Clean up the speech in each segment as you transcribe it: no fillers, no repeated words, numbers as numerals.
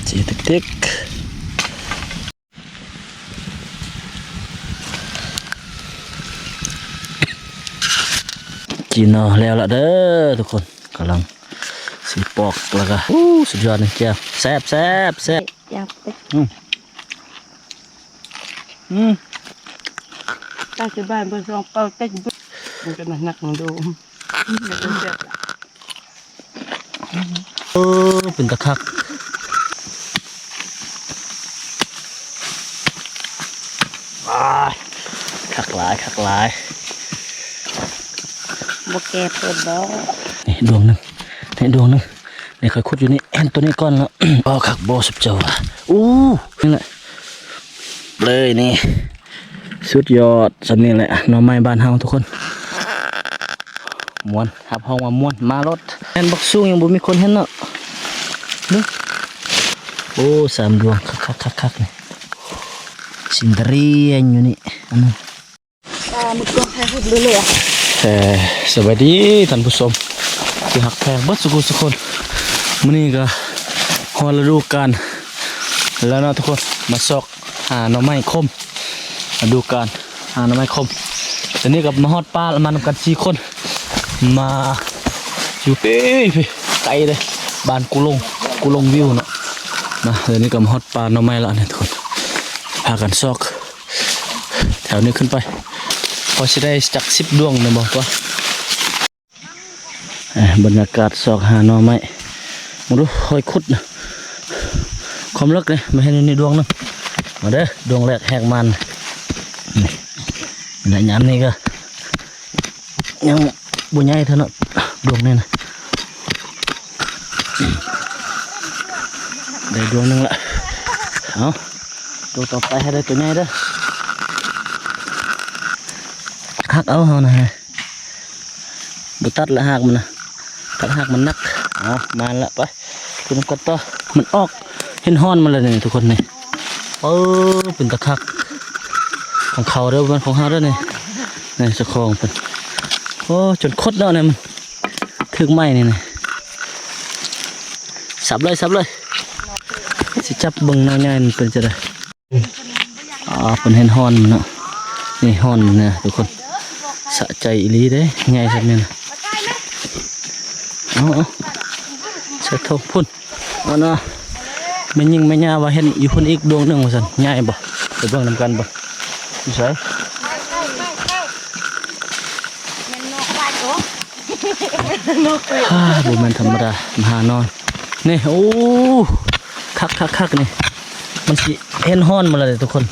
สีติ๊กจีนเอาแล้วละเด้อทุกคนกำลังสีปอกแล้วก็สุดยอดเลยแก้วแซ่บอยากไปตั้งที่บ้านบนรองเป้าเต้นมันก็หนักมันดูมันเป็นแบบเป็นตะคักคักหลายบกแก่เปิดดอกนี่ดวงนึงนี่เคยขุดอยู่นี่แอนตัวนี้ก่อนแล้วคักโบสุดเจ้านี่แหละเลยนี่สุดยอดสันนี่แหละหน่อไม้บ้านเฮาทุกคนม้วนหับห้องว่าม้วนมารถแอนบักซูยังบ่มีคนเห็นเนาะนึก3 ดวงคักนี่สินเรียนอยู่นี่อันนั้นมึงก็แค่พูดเลยสวัสดีท่านผู้ชมที่หักแพงบัดสุขคนมื้อนี้ก็ฮอดฤดูกาลแล้วนะทุกคนมาซอกหาหน่อไม้คมฤดูกาลหาหน่อไม้คมตอนนี้กับมาฮอดป้ามานำกัน4 คนมาอยู่พี่ไกลเลยบ้านกุลงวิวเนาะนะเดี๋ยวนี้กับมาฮอดป้าหน่อไม้ละเนี่ยทุกคนพากันซอกแถวนี้ขึ้นไปพอจะได้จัก10 ดวงนะบอกว่าบรรยากาศซอกหาหน่อไม้มาดูคอยขุดนะความลึกเลยไม่ให้นี่ดวงนึงมาเด้อดวงแรกแหกมันนี่ย้ำนี่ก็ยังบุญใหญ่เท่านั้นดวงนี่นะได้ดวงนึงละเอาดวงต่อไปให้ได้ตัวใหญ่เด้อหักเอาเฮานะฮะบุตัดละหักมันนะตัดหักมันนักมาละไปคุณก็ต่อมันออกเห็นห้อนมาเลยนี่ทุกคนนี่เป็นตะคักของเขาเด้อมันของเฮาเด้อนี่เจ้าของเป็นจนคดแล้วเนี่ยมันถึงไม้นี่นะสับเลยสิจับเบิ่งง่ายๆเป็นจะได้เป็นเห็นห้อนมันเนาะนี่ห้อนมันเนี่ยทุกคนสะใจอีหลีเด้ง่ายสักเนี่ยนะเอาเสร็จทุกพุ่นเอาเนาะไม่ยิ่งไม่ยาว่าเห็นอยู่คนอีกดวงหนึ่งว่าสันง่ายบ่ไปเบิ่งนำกันบ่ไม่ใช่บุมันธรรมดามหานอนนี่คักนี่มันสิเห็นห้อนมาเลยทุกคน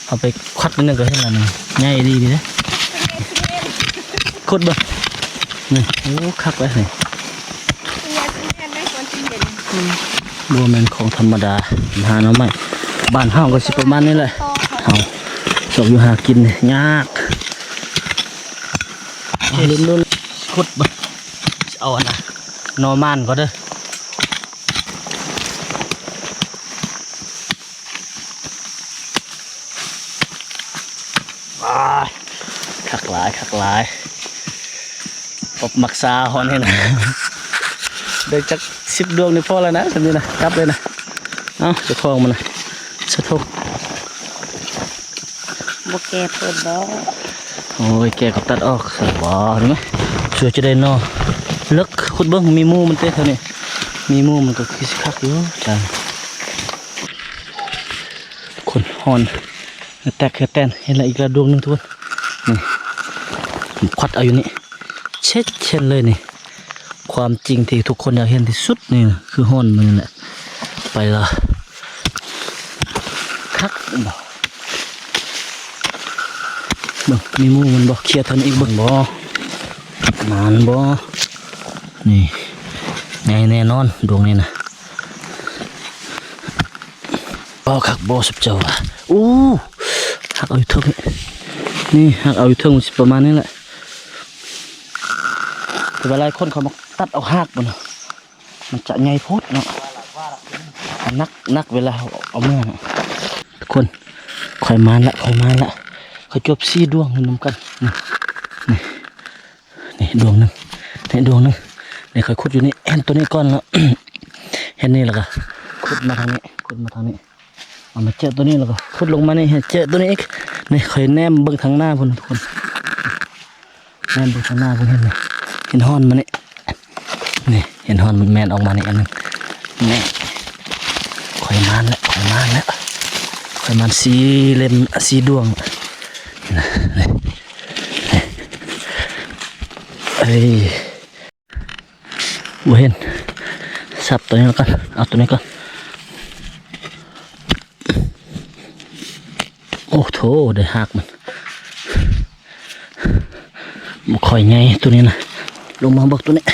เอาไปคัดนิดนึงก็เห็นแล้วนี่ง่ายดีนะขุดบ่นี่คักไว้นี่บัวแมนของธรรมดาหาหน่อไม้บ้านเฮาก็สิประมาณนี้แหละเฮาสอกอยู่หากินยากลุ้นขุดบ่เอาอันนะหน่อมันก็เด้อคักหลายปบมักซาหอนให้นะเดี๋ยวจัก10 ดวงนี่พอแล้วนะสันนี้นะจับเลยนะเอาจะคล้องมันนะสะทกบกแก่เปิดดอกแกก็ตัดออกใส่บ่อเห็นไหมช่วยจะได้นอเลิกขุดเบิ้งมีมูมันเต้เท่านี้มีมูมันก็คือคักอยู่จ้าคนหอนแตกแค่แตนเห็นอะไรอีกระดวงนึงทุกคนนี่ผมควัดเอาอยู่นี่เช่นเลยนี่ความจริงที่ทุกคนอยากเห็นที่สุดนี่คือห้อนมันแหละไปละคักบ่มีมูมันบ่เคลียร์ทันอีกบ่นานบ่นี่ไงแน่นอนดวงนี้นะคักบ่สุดเจ้าหักเอาอยู่เท่านี่หักเอาอยู่เท่ามันประมาณนี้แหละแต่เวลาคนเขามาตัดเอาหักมันจะใหญ่โพดเนาะนักเวลาเอาเมื่อเนาะทุกคนค่อยมาละเขาจบ4 ดวงนำกันนี่ดวงนึงนี่ค่อยขุดอยู่นี่แอนตัวนี้ก่อนแล้วเห็นนี่แหละก็ ขุดมาทางนี้ขุดมาทางนี้เอามาเจาะตัวนี้แล้วก็ขุดลงมานี่เจาะตัวนี้อีกนี่เคยแนมเบิ่งทางหน้าพุ่นทุกคนแนมเบิ่งทางหน้าพุ่นเห็นไหมเห็นฮอนมันนี่เห็นฮอนมันแมนออกมานี่อันนึงนี่ข่อยมานแล้วข่อยมันสีเล่มสีดวงนะนี่เอ้ยบ่เห็นสับตัวนี้แล้วกันเอาตัวนี้ก่อนโอ้โถได้หักมันบ่ค่อยไงตัวนี้นะลงมาเบิกตัวนี้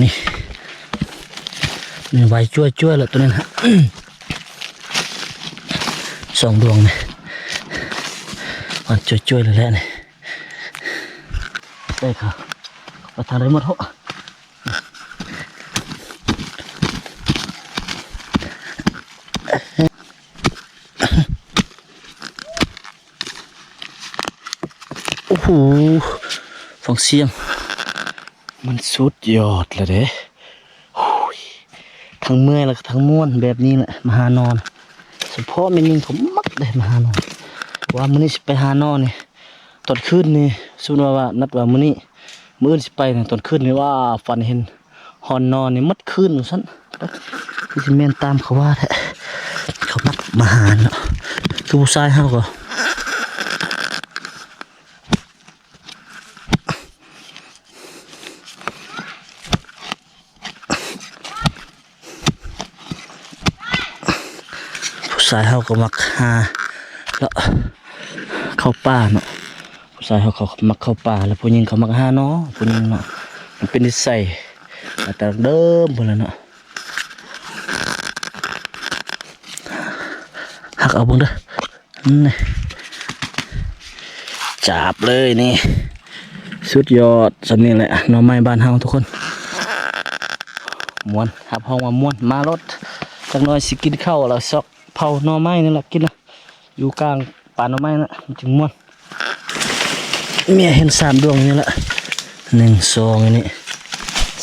นี่ไว้ช่วยๆแล้วตัวนี้นะ สองดวงนี่มันช่วยๆเลยแหละนี่ได้ค่ะประทานได้หมดเหรอโอ้โหฟังเสียงมันสุดยอดเลยเด้ทั้งเมื่อยแล้วก็ทั้งม่วนแบบนี้แหละมาหานอนเฉพาะเมนูผมมักได้มาหานอนว่ามื้อนี้สิไปหานอนนี่ตอนคืนนี่สมมุติว่านัดว่ามื้อนี้มื้อสิไปนี่ตอนคืนนี่ว่าฝันเห็นหอนนอนนี่มัดคืนว่าซั่นคือสิแม่นตามเขาว่าแท้เขามักมาหาเนาะคือผู้ชายเฮาก็ผู้ชายเขาก็มักหาแล้วเข้าป่าเนาะผู้ชายเขามักเข้าป่าแล้วผู้หญิงเขามักหาเนาะผู้หญิงเนาะมันเป็นนิสัยแต่เดิมหมดแล้วเนาะหักเอาบุ้งเด้อนี่จับเลยนี่สุดยอดสำนี้แหละหน่อไม้บ้านเฮาทุกคนม้วนหับห้องมาม้วนมารถจักหน่อยสิกินข้าวแล้วซอกเผาหน่อไม้นี่แหละกินละอยู่กลางป่าหน่อไม้นะมันจึงม่วนเมียเห็น3 ดวงนี่แหละ1 2อันนี้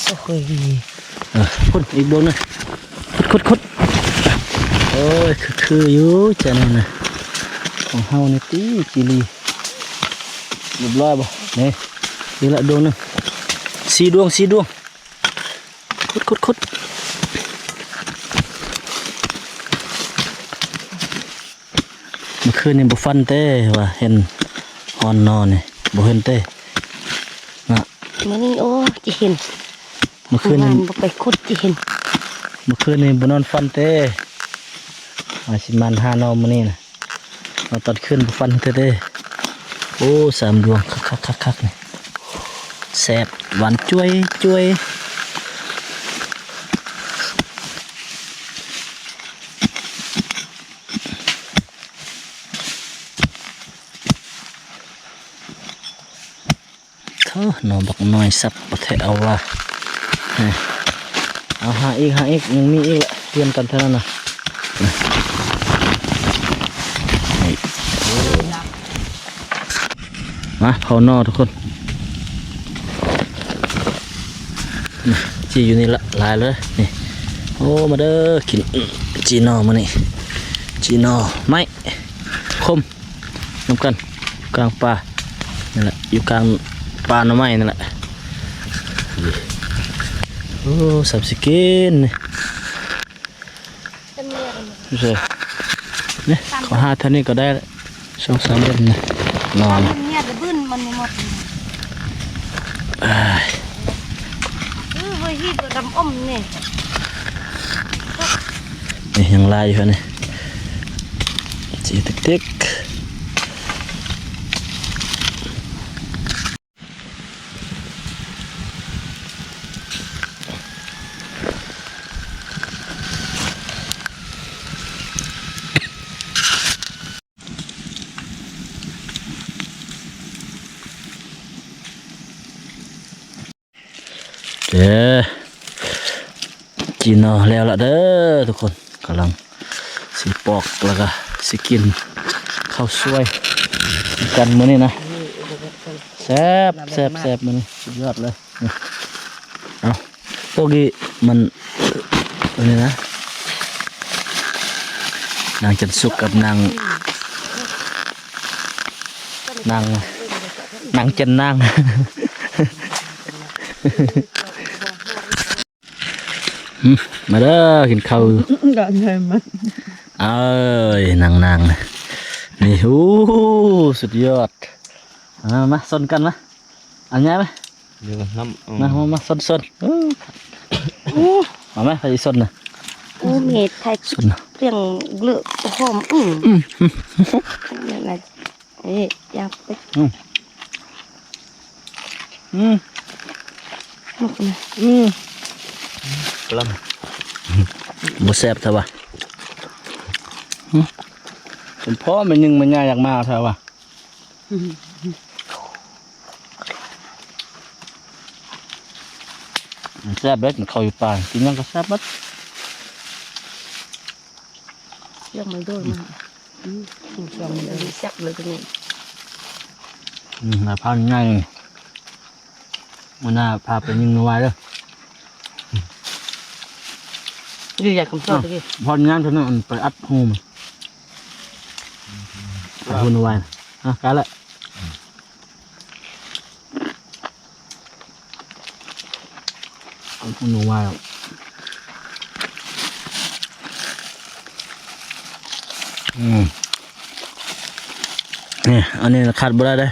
โอ้ยพุ่นอีกดวงนึงขุดโอ้ยคืออยู่จังนะของเฮานี่ตีจิลีเรียบร้อยบ่นี่ละดวงนึง4 ดวงขุดเมื่อคืนนี่บ่ฟันเต้ว่าเห็นฮอนนอนนี่บ่เห็นเต้นะ มื้อนี้โอ้จะเห็น เมื่อคืนนี่ บ่ไปขุดจะเห็น เมื่อคืนนี่บ่นอนฟันเต้ว่าสิมันหานอนมื้อนี้น่ะมาตอนคืนบ่ฟันเต้เด้โอ้3 ดวงคักๆนี่แซ่บหวานจ้วยนอนบักน้อยสับประเทศเอาว่าเอาหาอีกยังมีอีกแหละเตรียมกันเท่านั้นนะมาเผานอทุกคนจีอยู่นี่ละลายเลยนี่โอ้มาเด้อกินจีนอมานี่จีนอไม่คมน้ำกันกลางป่านี่แหละอยู่กลางปลาหน่อไม้นั่นแหละโอ้สับสกินนี่ไม่ใช่นี่ขอ5 เท่านี้ก็ได้ละ2-3 เดือนนะนอน เนี่ยจะบึ้นมันไม่หมดเฮ้ยฮีดดำอ้อมนี่ นี่ยังลายอยู่นี่จีติ๊กเด้อจีนอแล้วละเด้อทุกคนกำลังสีปอกแล้วก็สีกินข้าวสวยกันมื้อนี้นะแซ่บมื้อนี้สุดยอดเลยนี่เอาพวกนี้มันอันนี้นะ นางจันสุกกับนางจันนาง มาเด้อกินข้าว đã nghe mất เอ้ยนางนี่โอ้สุดยอดมาซนกันนะอันนี้ไหม เดี๋ยวน้ำ มาซนมาไหมใครซนนะ ô mệt thay ซนนะ tiếng lựa hôm này là ê ya cái một này กล้ บ่แซ่บเท่าว่ะเป็นพ่อมันยังมันง่ายอยากมาเท่าว่ะแซ่บเบ็ดมันเข้าอยู่ป่ากินยังก็แซ่บเบ็ด tiếng mấy đôi mà chồng mình đi sắc được cái này น่าพาง่ายมันน่าพาไปยิงไว้เด้อ đi dạy không sao cái พองานเท่านั้นมันไปอัดหูมันอัดหูไว้กะละอัดหูไว้นี่อันนี้ขาดบ่ได้เลย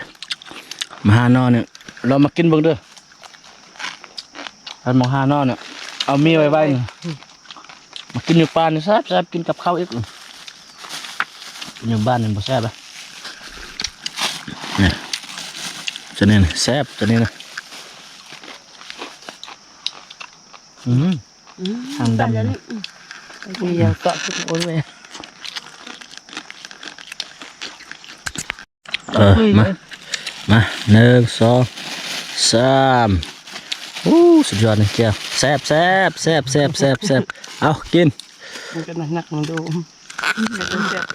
มาหานอเนี่ยเรามากินเบิ่งเด้อท่านมองหานอเนี่ยเอามีไว้นี่มากินอยู่ป่านี่แซ่บกินกับข้าวอีกกินอยู่บ้านนี่บ่แซ่บอ่ะนี่จะนี่แซ่บจะนี่นะทางดำ đi dạy cọ chút ổn về มาหนึ่งสองสามสุดยอดเลยแก้วแซ่บเอากิน มันก็หนักมันดูมันก็เจ็บ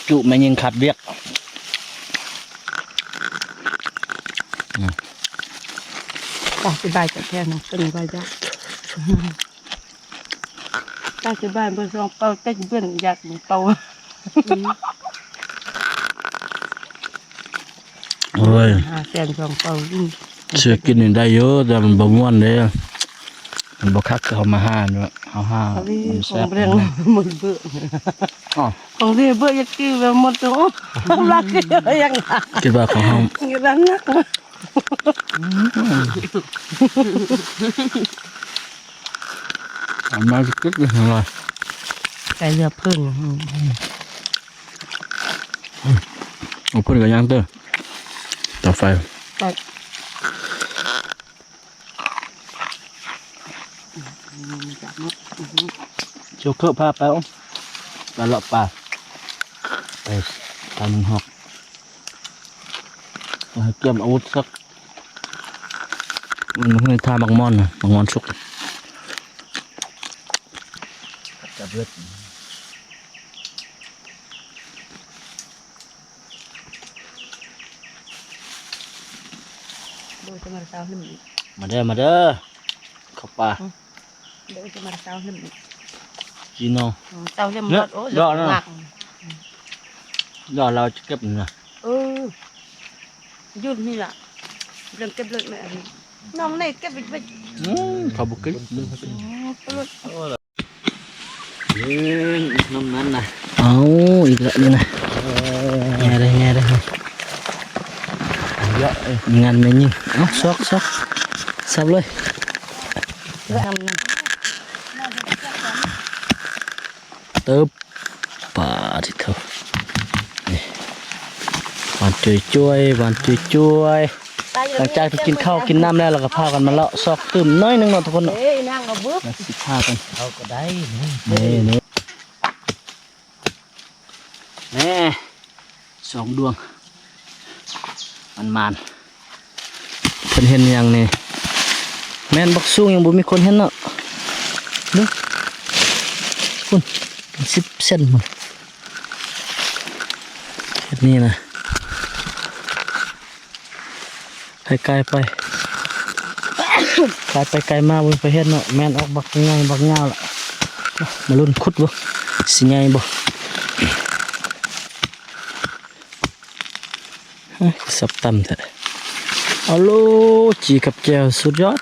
จุไม่ยิงขัดเรียก ตาสิบายจะแค่นั้นเป็นใบยาตาสิบายเบอร์สองเป่าเต้นเบื้องอยากเป่า โอ้ย แสนสองเป่า เสือกินนี่ได้เยอะแต่มันบ่ม่วนเลยมันบ่คักเขามาห้าเนาะเอาห้า เขาที่ มัน ขอ แซ่ ง บ เรื่องมือเบื่อ อ๋อ ของที่เบื่อยักกี้แบบหมดตัวรักยังไง คิดว่าของเฮา รักนัก เอามาคิดเลยอร่อย ไก่เรือพึ่ง เอาเพิ่นก็ย่างเด้อต่อไฟ แต่ เชียวเคอะพาไปอ๋อปลาเลาะปลาไปตามมันหอกเอาให้เกี่ยมอาวุธสักมันให้ท่าบักม่อนนะบักม่อนสุกจับเลือด โดยจะมาเช้าหนึ่ง มาเด้อเข้าป่า โดยจะมาเช้าหนึ่ง จีโน่ เช้าเล่มรถโอ้ยหนัก ยอดเราจะเก็บนี่นะ ยุ่นนี่แหละเริ่มเก็บเลยแม่น้องนี่เก็บไป เขาบุกขึ้นน้ำนั้นนะเอาอีกแล้วนี่นะแง่ได้เยอะงานไม่ยิ่งเอาซอกสับเลยเติบป่าที่เขาหวานจุยหวานจุยหลังจากที่กินข้าวกินน้ำแล้วเราก็พากันมาเลาะซอกตื่มน้อยนึงเนาะทุกคนเนาะ เอ้ยนั่งกับบุ๊บ มาสิพากัน เอาก็ได้ นี่แม่สองดวงมันเพิ่นเห็นยังนี่แม่นบักสูงยังบ่มีคนเห็นเนาะดูคุณ10 เซนมันเฮ็ดนี่นะให้ไกลไป ไกลไปไกลมาบนประเทศเนาะแม่นออกบักง่ายบักยาวละมาลุ้นคุดบ่สิใหญ่บ่สับตำแท้เอาโลจีกับแก้วสุดยอด